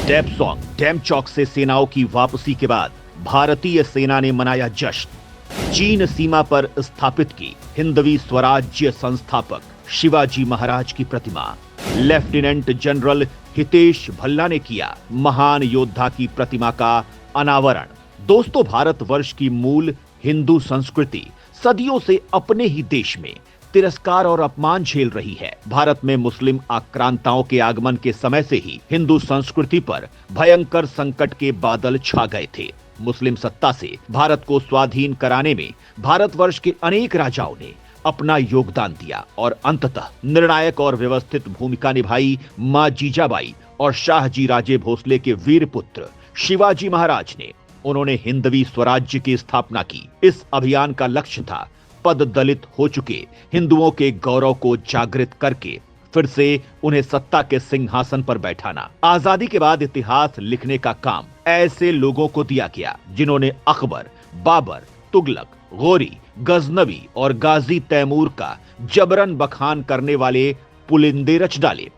Depp song dam चौक से सेनाओं की वापसी के बाद भारतीय सेना ने मनाया जश्न। चीन सीमा पर स्थापित की हिंदवी स्वराज्य संस्थापक शिवाजी महाराज की प्रतिमा। लेफ्टिनेंट जनरल हितेश भल्ला ने किया महान योद्धा की प्रतिमा का अनावरण। दोस्तों, भारतवर्ष की मूल हिंदू संस्कृति सदियों से अपने ही देश में तिरस्कार और अपमान झेल रही है। भारत में मुस्लिम आक्रांताओं के आगमन के समय से ही हिंदू संस्कृति पर भयंकर संकट के बादल छा गए थे। मुस्लिम सत्ता से भारत को स्वाधीन कराने में भारतवर्ष के अनेक राजाओं ने अपना योगदान दिया और अंततः निर्णायक और व्यवस्थित भूमिका निभाई मां जीजाबाई और शाहजी राजे भोसले के वीर पुत्र शिवाजी महाराज ने। उन्होंने हिंदवी स्वराज्य की स्थापना की। इस अभियान का लक्ष्य था पद दलित हो चुके हिंदुओं के गौरव को जागृत करके फिर से उन्हें सत्ता के सिंहासन पर बैठाना। आजादी के बाद इतिहास लिखने का काम ऐसे लोगों को दिया गया जिन्होंने अकबर, बाबर, तुगलक, गौरी, गजनवी और गाजी तैमूर का जबरन बखान करने वाले पुलिंदे रच डाले।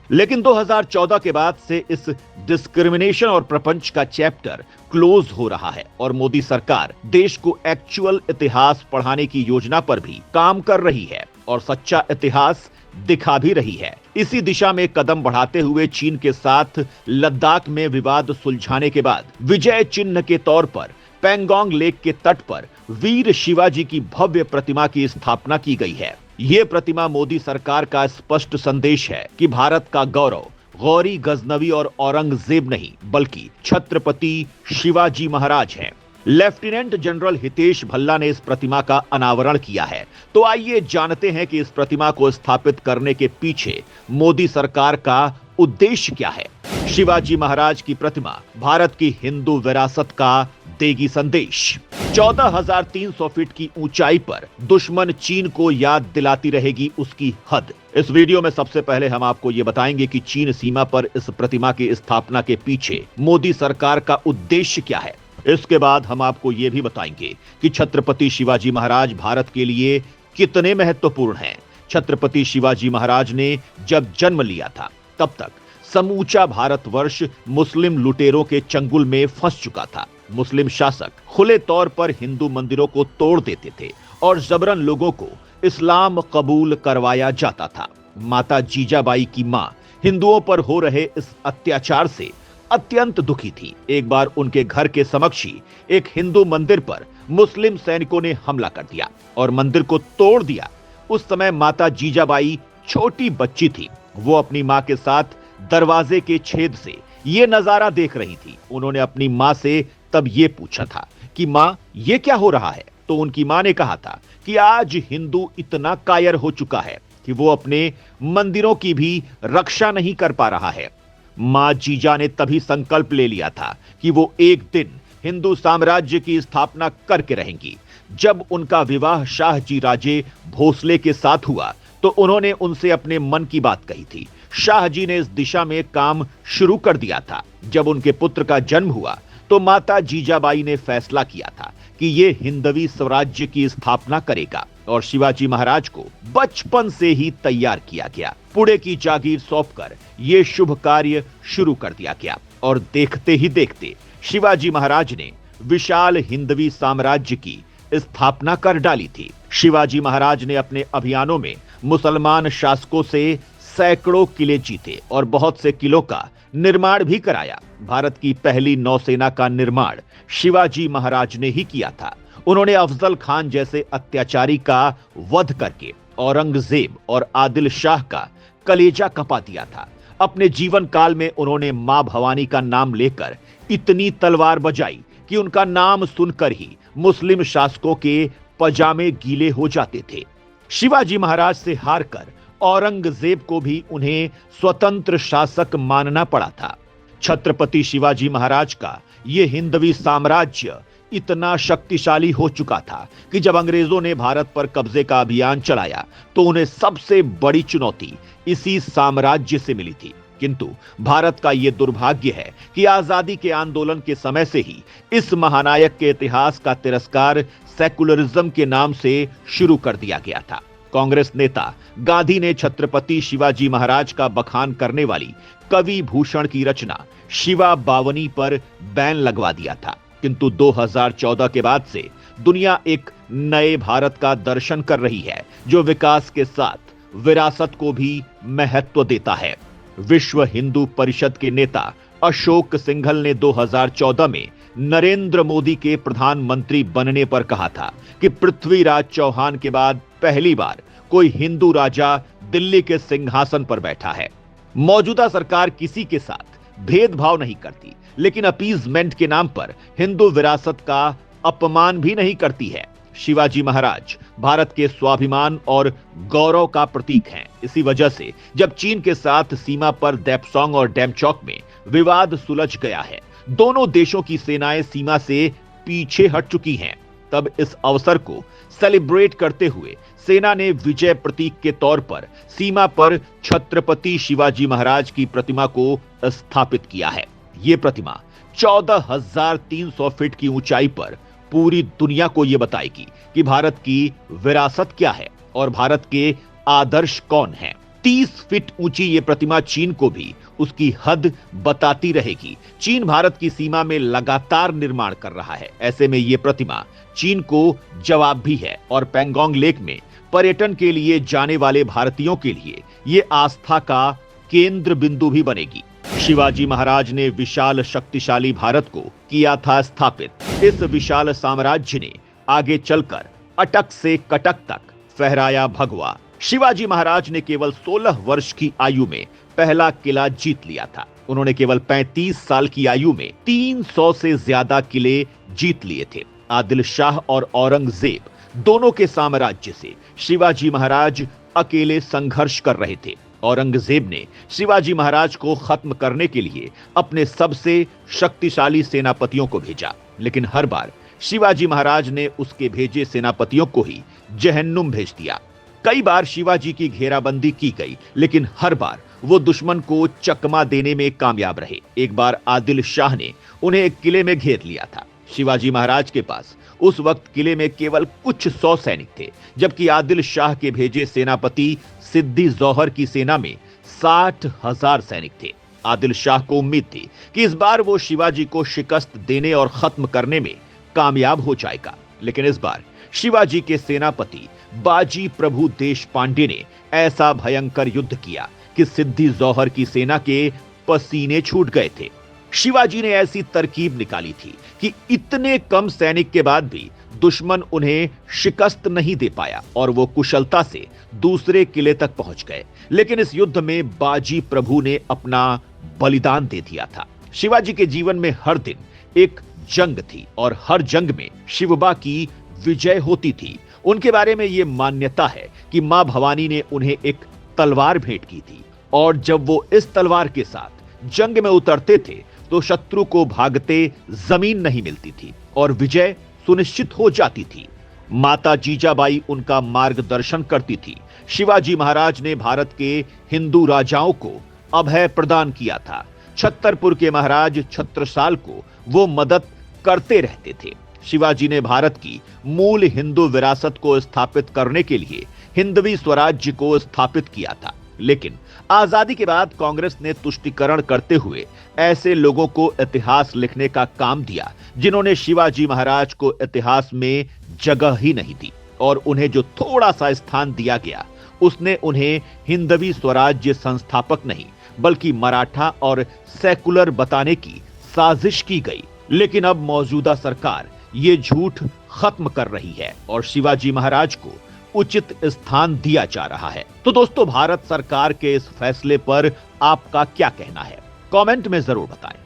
लेकिन 2014 के बाद से इस डिस्क्रिमिनेशन और प्रपंच का चैप्टर क्लोज हो रहा है और मोदी सरकार देश को एक्चुअल इतिहास पढ़ाने की योजना पर भी काम कर रही है और सच्चा इतिहास दिखा भी रही है। इसी दिशा में कदम बढ़ाते हुए चीन के साथ लद्दाख में विवाद सुलझाने के बाद विजय चिन्ह के तौर पर पेंगोंग लेक के तट पर वीर शिवाजी की भव्य प्रतिमा की स्थापना की गई है। ये प्रतिमा मोदी सरकार का स्पष्ट संदेश है कि भारत का गौरव गौरी, गजनवी और औरंगजेब नहीं बल्कि छत्रपति शिवाजी महाराज हैं। लेफ्टिनेंट जनरल हितेश भल्ला ने इस प्रतिमा का अनावरण किया है। तो आइए जानते हैं कि इस प्रतिमा को स्थापित करने के पीछे मोदी सरकार का उद्देश्य क्या है। शिवाजी महाराज की प्रतिमा भारत की हिंदू विरासत का देगी संदेश। 14,300 फीट की ऊंचाई पर दुश्मन चीन को याद दिलाती रहेगी उसकी हद। इस वीडियो में सबसे पहले हम आपको ये बताएंगे कि चीन सीमा पर इस प्रतिमा की स्थापना के पीछे मोदी सरकार का उद्देश्य क्या है। इसके बाद हम आपको ये भी बताएंगे कि छत्रपति शिवाजी महाराज भारत के लिए कितने महत्वपूर्ण हैं। छत्रपति शिवाजी महाराज ने जब जन्म लिया था तब तक समूचा भारतवर्ष मुस्लिम लुटेरों के चंगुल में फंस चुका था। मुस्लिम शासक खुले तौर पर हिंदू मंदिरों को तोड़ देते थे और जबरन लोगों को इस्लाम कबूल करवाया जाता था। माता जीजाबाई की मां हिंदुओं पर हो रहे इस अत्याचार से अत्यंत दुखी थी। एक बार उनके घर के समक्ष ही एक हिंदू मंदिर पर मुस्लिम सैनिकों ने हमला कर दिया और मंदिर को तोड़ दिया। उस समय माता जीजाबाई छोटी बच्ची थी। वो अपनी मां के साथ दरवाजे के छेद से ये नजारा देख रही थी। उन्होंने अपनी मां से तब ये पूछा था कि मां, ये क्या हो रहा है? तो उनकी मां ने कहा था कि आज हिंदू इतना कायर हो चुका है कि वो अपने मंदिरों की भी रक्षा नहीं कर पा रहा है। मां जीजा ने तभी संकल्प ले लिया था कि वो एक दिन हिंदू साम्राज्य की स्थापना करके रहेंगी। जब उनका विवाह शाहजी राजे भोसले के साथ हुआ तो उन्होंने उनसे अपने मन की बात कही थी। शाहजी ने इस दिशा में काम शुरू कर दिया था। जब उनके पुत्र का जन्म हुआ तो माता जीजाबाई ने फैसला किया था कि ये हिंदवी स्वराज्य की स्थापना करेगा और शिवाजी महाराज को बचपन से ही तैयार किया गया। पुणे की जागीर सौंपकर ये शुभ कार्य शुरू कर दिया गया और देखते ही देखते शिवाजी महाराज ने विशाल हिंदवी साम्राज्य की स्थापना कर डाली थी। शिवाजी महाराज ने अपने अभियानों में मुसलमान शासकों से सैकड़ों किले जीते और बहुत से किलों का निर्माण भी कराया। भारत की पहली नौसेना का निर्माण शिवाजी महाराज ने ही किया था। उन्होंने अफजल खान जैसे अत्याचारी का वध करके औरंगजेब और आदिल शाह का कलेजा कपा दिया था। अपने जीवन काल में उन्होंने मां भवानी का नाम लेकर इतनी तलवार बजाई कि उनका नाम सुनकर ही मुस्लिम शासकों के पजामे गीले हो जाते थे। शिवाजी महाराज से हारकर औरंगजेब को भी उन्हें स्वतंत्र शासक मानना पड़ा था। छत्रपति शिवाजी महाराज का यह हिंदवी साम्राज्य इतना शक्तिशाली हो चुका था कि जब अंग्रेजों ने भारत पर कब्जे का अभियान चलाया तो उन्हें सबसे बड़ी चुनौती इसी साम्राज्य से मिली थी। किंतु भारत का यह दुर्भाग्य है कि आजादी के आंदोलन के समय से ही इस महानायक के इतिहास का तिरस्कार सेकुलरिज्म के नाम से शुरू कर दिया गया था। कांग्रेस नेता गांधी ने छत्रपति शिवाजी महाराज का बखान करने वाली कवि भूषण की रचना शिवा बावनी पर बैन लगवा दिया था, किंतु 2014 के बाद से दुनिया एक नए भारत का दर्शन कर रही है, जो विकास के साथ विरासत को भी महत्व देता है। विश्व हिंदू परिषद के नेता अशोक सिंघल ने 2014 में नरेंद्र मोदी के प्रधानमंत्री बनने पर कहा था कि पृथ्वीराज चौहान के बाद पहली बार कोई हिंदू राजा दिल्ली के सिंहासन पर बैठा है। मौजूदा सरकार किसी के साथ भेदभाव नहीं करती, लेकिन अपीजमेंट के नाम पर हिंदू विरासत का अपमान भी नहीं करती है। शिवाजी महाराज भारत के स्वाभिमान और गौरव का प्रतीक हैं। इसी वजह से जब चीन के साथ सीमा पर देपसोंग और डेमचौक में विवाद सुलझ गया है, दोनों देशों की सेनाएं सीमा से पीछे हट चुकी हैं, तब इस अवसर को सेलिब्रेट करते हुए सेना ने विजय प्रतीक के तौर पर सीमा पर छत्रपति शिवाजी महाराज की प्रतिमा को स्थापित किया है। ये प्रतिमा 14,300 फीट की ऊंचाई पर पूरी दुनिया को यह बताएगी कि भारत की विरासत क्या है और भारत के आदर्श कौन हैं। 30 फीट ऊंची ये प्रतिमा चीन को भी उसकी हद बताती रहेगी। चीन भारत की सीमा में लगातार निर्माण कर रहा है, ऐसे में ये प्रतिमा चीन को जवाब भी है और पैंगोंग लेक में पर्यटन के लिए जाने वाले भारतीयों के लिए ये आस्था का केंद्र बिंदु भी बनेगी। शिवाजी महाराज ने विशाल शक्तिशाली भारत को किया था स्थापित। इस विशाल साम्राज्य ने आगे चलकर अटक से कटक तक फहराया भगवा। शिवाजी महाराज ने केवल 16 वर्ष की आयु में पहला किला जीत लिया था। उन्होंने केवल 35 साल की आयु में 300 से ज्यादा किले जीत लिए थे। आदिल शाह और औरंगजेब दोनों के साम्राज्य से शिवाजी महाराज अकेले संघर्ष कर रहे थे। औरंगजेब ने शिवाजी महाराज को खत्म करने के लिए अपने सबसे शक्तिशाली सेनापतियों को भेजा, लेकिन हर बार शिवाजी महाराज ने उसके भेजे सेनापतियों को ही जहन्नुम भेज दिया। कई बार शिवाजी की घेराबंदी की गई, लेकिन हर बार वो दुश्मन को चकमा देने में कामयाब रहे। एक बार आदिल शाह ने उन्हें एक किले में घेर लिया था। शिवाजी महाराज के पास उस वक्त किले में केवल कुछ 100 सैनिक थे, जबकि आदिल शाह के भेजे सेनापति सिद्दी जौहर की सेना में 60,000 सैनिक थे। आदिल शाह को उम्मीद थी कि इस बार वो शिवाजी को शिकस्त देने और खत्म करने में कामयाब हो जाएगा, लेकिन इस बार शिवाजी के सेनापति बाजी प्रभु देशपांडे ने ऐसा भयंकर युद्ध किया कि सिद्दी जौहर की सेना के पसीने छूट गए थे। शिवाजी ने ऐसी तरकीब निकाली थी कि इतने कम सैनिक के बाद भी दुश्मन उन्हें शिकस्त नहीं दे पाया और वो कुशलता से दूसरे किले तक पहुंच गए। लेकिन इस युद्ध में बाजी प्रभु ने अपना बलिदान दे दिया था। शिवाजी के जीवन में हर दिन एक जंग थी और हर जंग में शिवबा की विजय होती थी। उनके बारे में यह मान्यता है कि मां भवानी ने उन्हें एक तलवार भेंट की थी और जब वो इस तलवार के साथ जंग में उतरते थे तो शत्रु को भागते जमीन नहीं मिलती थी और विजय सुनिश्चित हो जाती थी। माता जीजाबाई उनका मार्गदर्शन करती थी। शिवाजी महाराज ने भारत के हिंदू राजाओं को अभय प्रदान किया था। छतरपुर के महाराज छत्रसाल को वो मदद करते रहते थे। शिवाजी ने भारत की मूल हिंदू विरासत को स्थापित करने के लिए हिंदवी स्वराज्य को स्थापित किया था, लेकिन आजादी के बाद कांग्रेस ने तुष्टीकरण करते हुए ऐसे लोगों को इतिहास लिखने का काम दिया जिन्होंने शिवाजी महाराज को इतिहास में जगह ही नहीं दी, और उन्हें जो थोड़ा सा स्थान दिया गया उसने उन्हें हिंदवी स्वराज्य संस्थापक नहीं बल्कि मराठा और सेकुलर बताने की साजिश की गई। लेकिन अब मौजूदा सरकार ये झूठ खत्म कर रही है और शिवाजी महाराज को उचित स्थान दिया जा रहा है। तो दोस्तों, भारत सरकार के इस फैसले पर आपका क्या कहना है? कमेंट में जरूर बताएं।